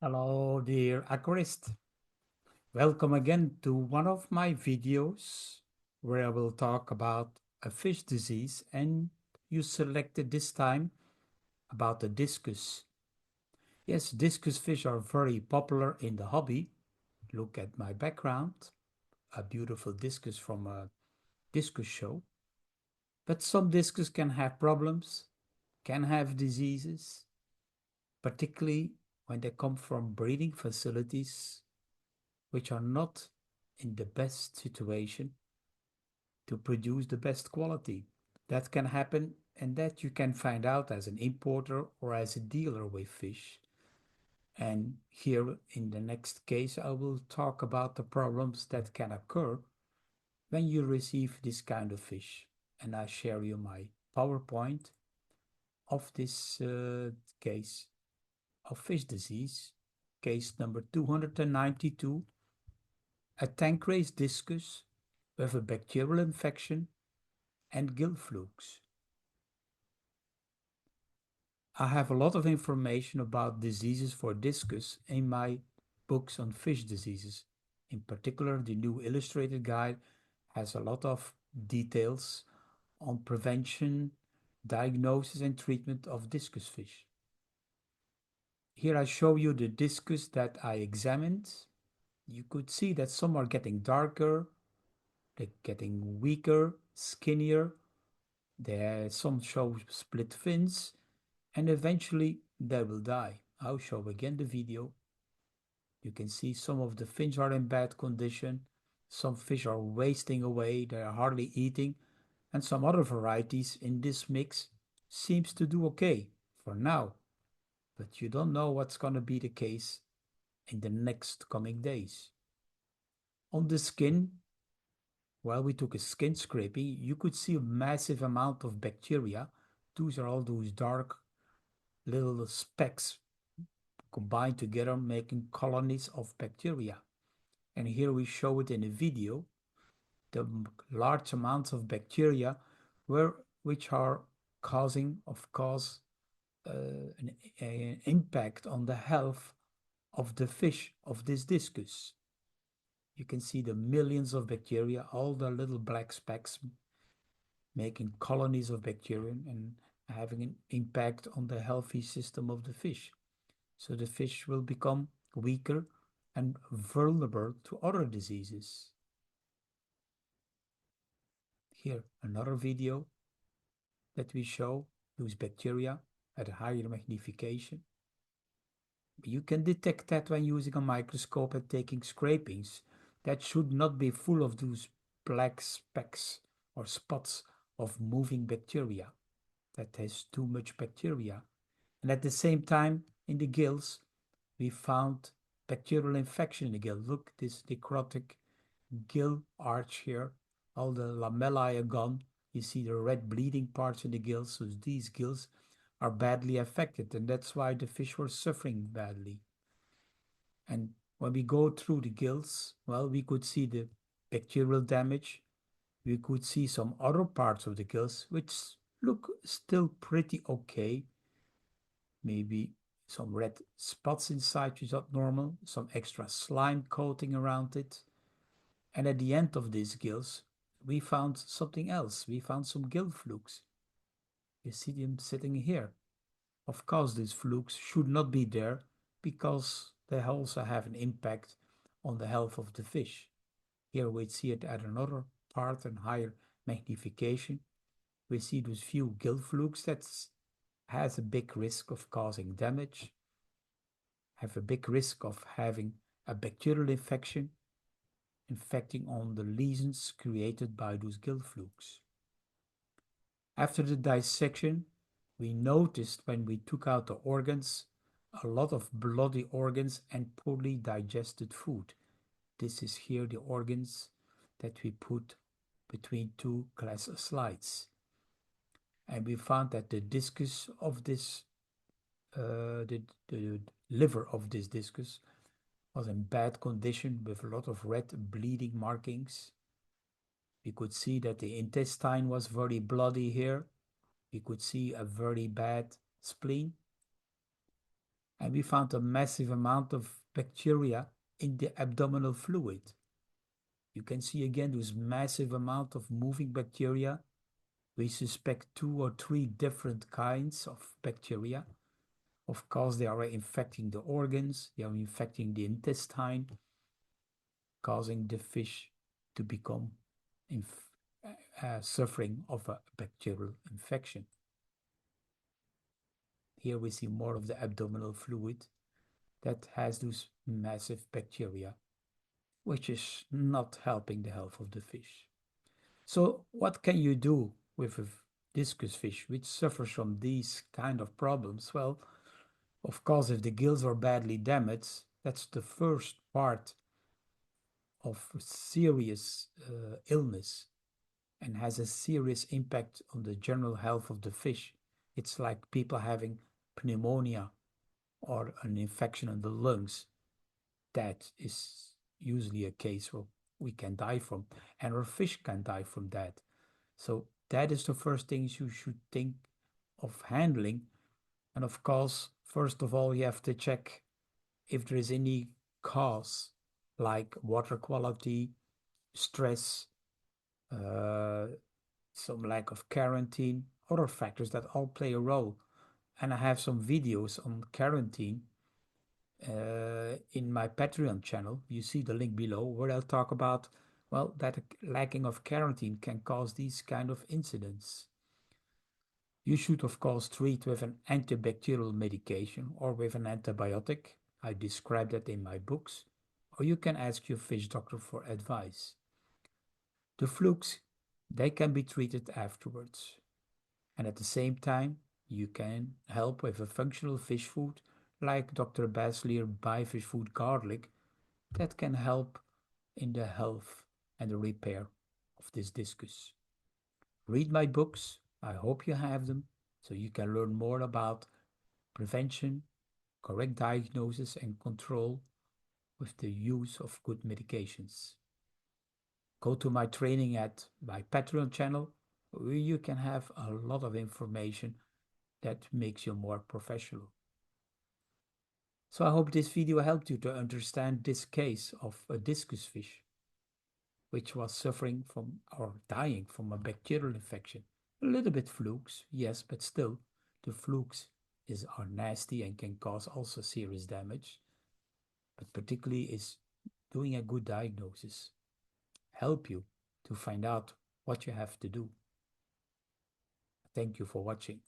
Hello, dear aquarist. Welcome again to one of my videos where I will talk about a fish disease, and you selected this time about the discus. Yes, discus fish are very popular in the hobby. Look at my background, a beautiful discus from a discus show. But some discus can have problems, can have diseases, particularly when they come from breeding facilities which are not in the best situation to produce the best quality. That can happen, and that you can find out as an importer or as a dealer with fish. And here in the next case, I will talk about the problems that can occur when you receive this kind of fish. And I share you my PowerPoint of this case of fish disease, case number 292, a Tankraised Discus with a bacterial infection and gill flukes. I have a lot of information about diseases for discus in my books on fish diseases. In particular, the new illustrated guide has a lot of details on prevention, diagnosis, and treatment of discus fish. Here I show you the discus that I examined. You could see that some are getting darker, they're getting weaker, skinnier. Some show split fins, and eventually they will die. I'll show again the video. You can see some of the fins are in bad condition. Some fish are wasting away, they are hardly eating, and some other varieties in this mix seems to do okay for now. But you don't know what's going to be the case in the next coming days. On the skin, while we took a skin scraping, you could see a massive amount of bacteria. Those are all those dark little specks combined together, making colonies of bacteria. And here we show it in a video, the large amounts of bacteria which are causing, of course, an impact on the health of the fish of this discus. You can see the millions of bacteria, all the little black specks making colonies of bacteria and having an impact on the healthy system of the fish. So the fish will become weaker and vulnerable to other diseases. Here, another video that we show those bacteria at a higher magnification. You can detect that when using a microscope and taking scrapings. That should not be full of those black specks or spots of moving bacteria. That has too much bacteria. And at the same time, in the gills, we found bacterial infection in the gill. Look, this necrotic gill arch here. All the lamellae are gone. You see the red bleeding parts in the gills. So these gills are badly affected, and that's why the fish were suffering badly. And when we go through the gills, well, we could see the bacterial damage. We could see some other parts of the gills which look still pretty okay. Maybe some red spots inside which is not normal, some extra slime coating around it. And at the end of these gills, we found something else. We found some gill flukes. You see them sitting here. Of course, these flukes should not be there because they also have an impact on the health of the fish. Here we see it at another part and higher magnification. We see those few gill flukes that has a big risk of causing damage, have a big risk of having a bacterial infection, infecting on the lesions created by those gill flukes. After the dissection, we noticed when we took out the organs, a lot of bloody organs and poorly digested food. This is here the organs that we put between two glass slides. And we found that the discus of this, the liver of this discus was in bad condition with a lot of red bleeding markings. We could see that the intestine was very bloody here. We could see a very bad spleen. And we found a massive amount of bacteria in the abdominal fluid. You can see again this massive amount of moving bacteria. We suspect 2 or 3 different kinds of bacteria. Of course, they are infecting the organs, they are infecting the intestine, causing the fish to become suffering of a bacterial infection. Here we see more of the abdominal fluid that has those massive bacteria, which is not helping the health of the fish. So what can you do with a discus fish which suffers from these kind of problems? Well, of course, if the gills are badly damaged, that's the first part of serious illness and has a serious impact on the general health of the fish. It's like people having pneumonia or an infection in the lungs. That is usually a case where we can die from, and our fish can die from that. So that is the first things you should think of handling. And of course, first of all, you have to check if there is any cause like water quality, stress, some lack of quarantine, other factors that all play a role. And I have some videos on quarantine in my Patreon channel. You see the link below where I'll talk about, well, that lacking of quarantine can cause these kind of incidents. You should, of course, treat with an antibacterial medication or with an antibiotic. I describe that in my books. Or you can ask your fish doctor for advice. The flukes, they can be treated afterwards. And at the same time, you can help with a functional fish food like Dr. Bassleer Fish Food Garlic that can help in the health and the repair of this discus. Read my books. I hope you have them so you can learn more about prevention, correct diagnosis and control with the use of good medications. Go to my training at my Patreon channel where you can have a lot of information that makes you more professional. So I hope this video helped you to understand this case of a discus fish which was suffering from or dying from a bacterial infection. A little bit flukes, yes, but still the flukes are nasty and can cause also serious damage. But particularly is doing a good diagnosis help you to find out what you have to do. Thank you for watching.